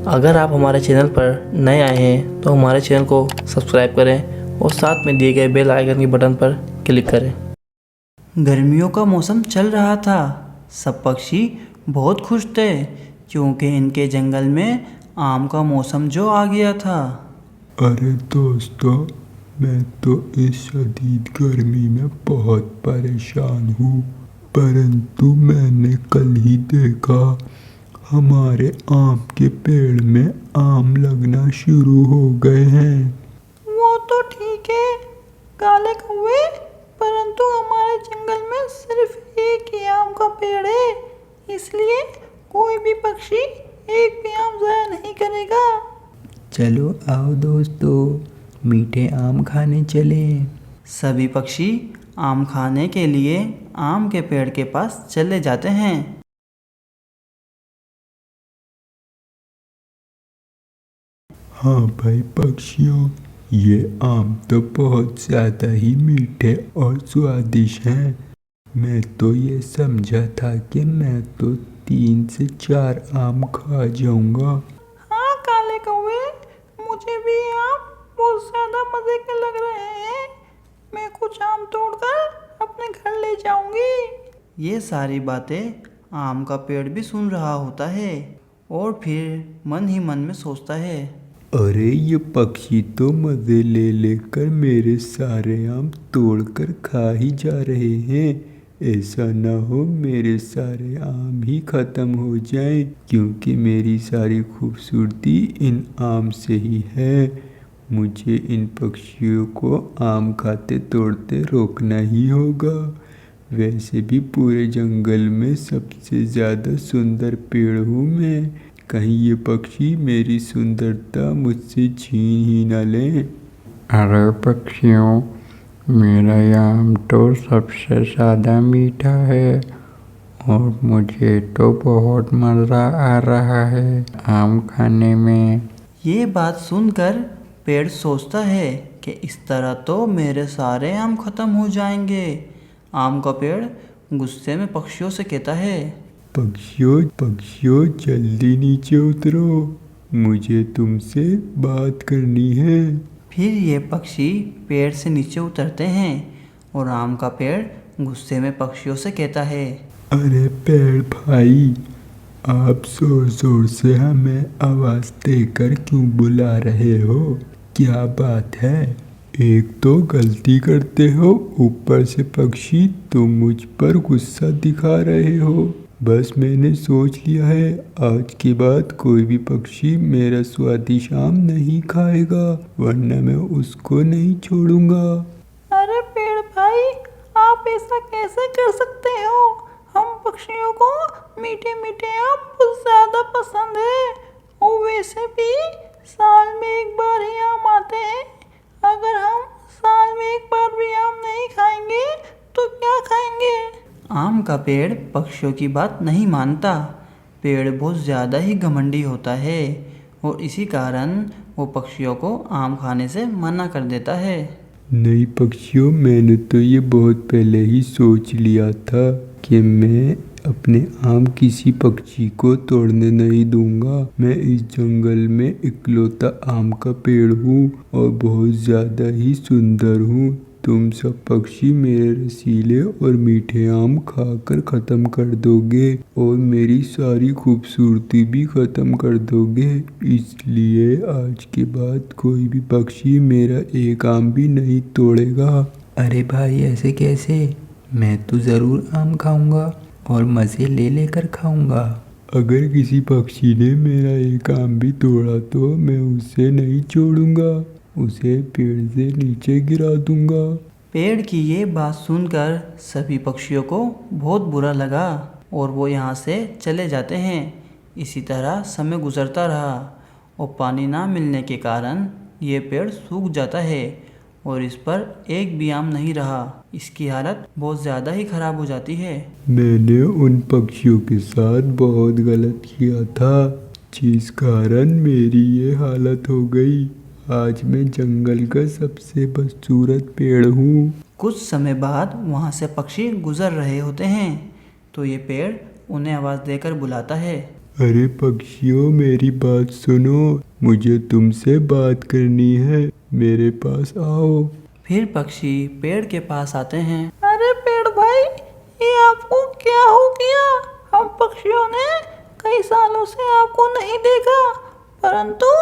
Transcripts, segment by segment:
अगर आप हमारे चैनल पर नए आए हैं तो हमारे चैनल को सब्सक्राइब करें और साथ में दिए गए बेल आइकन के बटन पर क्लिक करें। गर्मियों का मौसम चल रहा था। सब पक्षी बहुत खुश थे क्योंकि इनके जंगल में आम का मौसम जो आ गया था। अरे दोस्तों, मैं तो इस शदीद गर्मी में बहुत परेशान हूँ, परंतु मैंने कल ही देखा हमारे आम के पेड़ में आम लगना शुरू हो गए हैं। वो तो ठीक है काले कौवे, परंतु हमारे जंगल में सिर्फ एक ही आम का पेड़ है, इसलिए कोई भी पक्षी एक भी आम ज़ाया नहीं करेगा। चलो आओ दोस्तों, मीठे आम खाने चलें। सभी पक्षी आम खाने के लिए आम के पेड़ के पास चले जाते हैं। हाँ भाई पक्षियों, ये आम तो बहुत ज़्यादा ही मीठे और स्वादिष्ट हैं। मैं तो ये समझा था कि मैं तो 3 से 4 आम खा जाऊंगा। हाँ काले कौवे, मुझे भी आम बहुत ज़्यादा मज़े के लग रहे हैं। मैं कुछ आम तोड़कर अपने घर ले जाऊंगी। ये सारी बातें आम का पेड़ भी सुन रहा होता है और फिर मन ही मन में सोचता है, अरे ये पक्षी तो मज़े ले लेकर मेरे सारे आम तोड़कर खा ही जा रहे हैं। ऐसा ना हो मेरे सारे आम ही ख़त्म हो जाएं, क्योंकि मेरी सारी खूबसूरती इन आम से ही है। मुझे इन पक्षियों को आम खाते तोड़ते रोकना ही होगा। वैसे भी पूरे जंगल में सबसे ज़्यादा सुंदर पेड़ हूँ मैं। कहीं ये पक्षी मेरी सुंदरता मुझसे छीन ही न लें। अरे पक्षियों, मेरा ये आम तो सबसे ज़्यादा मीठा है और मुझे तो बहुत मज़ा आ रहा है आम खाने में। ये बात सुनकर पेड़ सोचता है कि इस तरह तो मेरे सारे आम खत्म हो जाएंगे। आम का पेड़ गुस्से में पक्षियों से कहता है, पक्षियों जल्दी नीचे उतरो, मुझे तुमसे बात करनी है। फिर ये पक्षी पेड़ से नीचे उतरते हैं और आम का पेड़ गुस्से में पक्षियों से कहता है, अरे पेड़ भाई, आप जोर जोर से हमें आवाज़ देकर क्यों बुला रहे हो? क्या बात है? एक तो गलती करते हो, ऊपर से पक्षी तुम मुझ पर गुस्सा दिखा रहे हो। बस मैंने सोच लिया है आज के बाद कोई भी पक्षी मेरा स्वादिष्ट आम नहीं खाएगा, वरना मैं उसको नहीं छोड़ूंगा। अरे पेड़ भाई, आप ऐसा कैसे कर सकते हो? हम पक्षियों को मीठे मीठे आम बहुत ज़्यादा पसंद है और वैसे भी साल में एक बार ही आम आते हैं। अगर हम साल में एक बार भी आम नहीं खाएंगे तो क्या खाएंगे? आम का पेड़ पक्षियों की बात नहीं मानता। पेड़ बहुत ज़्यादा ही घमंडी होता है और इसी कारण वो पक्षियों को आम खाने से मना कर देता है। नहीं पक्षियों, मैंने तो ये बहुत पहले ही सोच लिया था कि मैं अपने आम किसी पक्षी को तोड़ने नहीं दूंगा। मैं इस जंगल में इकलौता आम का पेड़ हूँ और बहुत ज़्यादा ही सुंदर हूँ। तुम सब पक्षी मेरे रसीले और मीठे आम खाकर ख़त्म कर दोगे और मेरी सारी खूबसूरती भी ख़त्म कर दोगे। इसलिए आज के बाद कोई भी पक्षी मेरा एक आम भी नहीं तोड़ेगा। अरे भाई ऐसे कैसे? मैं तो ज़रूर आम खाऊंगा और मज़े ले लेकर खाऊंगा। अगर किसी पक्षी ने मेरा एक आम भी तोड़ा तो मैं उसे नहीं छोड़ूंगा, उसे पेड़ से नीचे गिरा दूंगा। पेड़ की ये बात सुनकर सभी पक्षियों को बहुत बुरा लगा और वो यहाँ से चले जाते हैं। इसी तरह समय गुजरता रहा और पानी ना मिलने के कारण ये पेड़ सूख जाता है और इस पर एक भी आम नहीं रहा। इसकी हालत बहुत ज़्यादा ही ख़राब हो जाती है। मैंने उन पक्षियों के साथ बहुत गलत किया था, जिस कारण मेरी ये हालत हो गई। आज मैं जंगल का सबसे बदसूरत पेड़ हूँ। कुछ समय बाद वहाँ से पक्षी गुजर रहे होते हैं तो ये पेड़ उन्हें आवाज़ देकर बुलाता है, अरे पक्षियों, मेरी बात सुनो, मुझे तुमसे बात करनी है, मेरे पास आओ। फिर पक्षी पेड़ के पास आते हैं। अरे पेड़ भाई, ये आपको क्या हो गया? हम पक्षियों ने कई सालों से आपको नहीं देखा, परंतु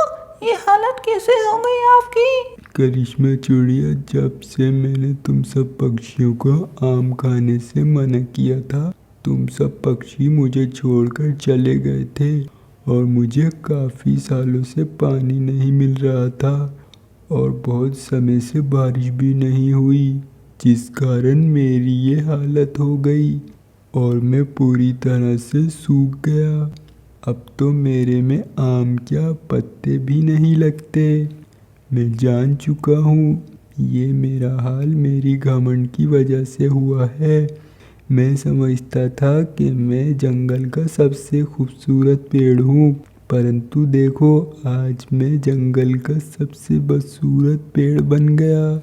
ये हालत कैसे हो गई आपकी? करिश्मा चिड़िया, जब से मैंने तुम सब पक्षियों को आम खाने से मना किया था, तुम सब पक्षी मुझे छोड़कर चले गए थे और मुझे काफ़ी सालों से पानी नहीं मिल रहा था और बहुत समय से बारिश भी नहीं हुई, जिस कारण मेरी ये हालत हो गई और मैं पूरी तरह से सूख गया। अब तो मेरे में आम क्या पत्ते भी नहीं लगते। मैं जान चुका हूँ, ये मेरा हाल मेरी घमंड की वजह से हुआ है। मैं समझता था कि मैं जंगल का सबसे खूबसूरत पेड़ हूँ, परंतु देखो, आज मैं जंगल का सबसे बदसूरत पेड़ बन गया।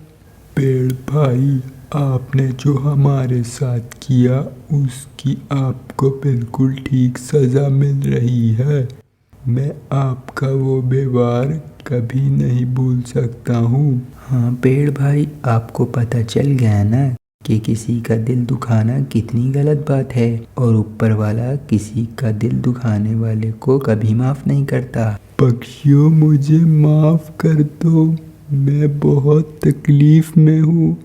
पेड़ भाई, आपने जो हमारे साथ किया उसकी आपको बिल्कुल ठीक सज़ा मिल रही है। मैं आपका वो व्यवहार कभी नहीं भूल सकता हूँ। हाँ पेड़ भाई, आपको पता चल गया ना कि किसी का दिल दुखाना कितनी गलत बात है और ऊपर वाला किसी का दिल दुखाने वाले को कभी माफ़ नहीं करता। पक्षियों, मुझे माफ़ कर दो, मैं बहुत तकलीफ़ में हूँ,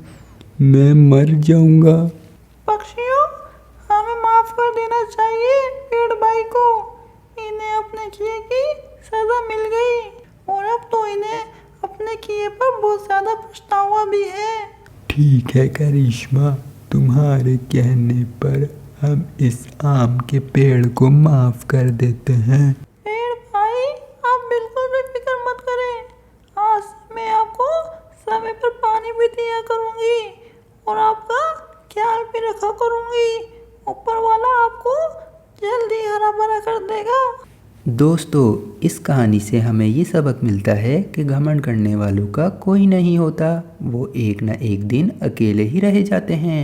मैं मर जाऊँगा। पक्षियों, हमें माफ कर देना चाहिए पेड़ भाई को। इन्हें अपने किए की सजा मिल गई और अब तो इन्हें अपने किए पर बहुत ज़्यादा पछतावा भी है। ठीक है करिश्मा, तुम्हारे कहने पर हम इस आम के पेड़ को माफ़ कर देते हैं। पेड़ भाई, आप बिल्कुल भी फिक्र मत करें, आज से मैं आपको समय पर पानी भी दिया करूँगी और आपका ख्याल भी रखा करूँगी। ऊपर वाला आपको जल्दी हरा भरा कर देगा। दोस्तों, इस कहानी से हमें ये सबक मिलता है कि घमंड करने वालों का कोई नहीं होता, वो एक न एक दिन अकेले ही रह जाते हैं।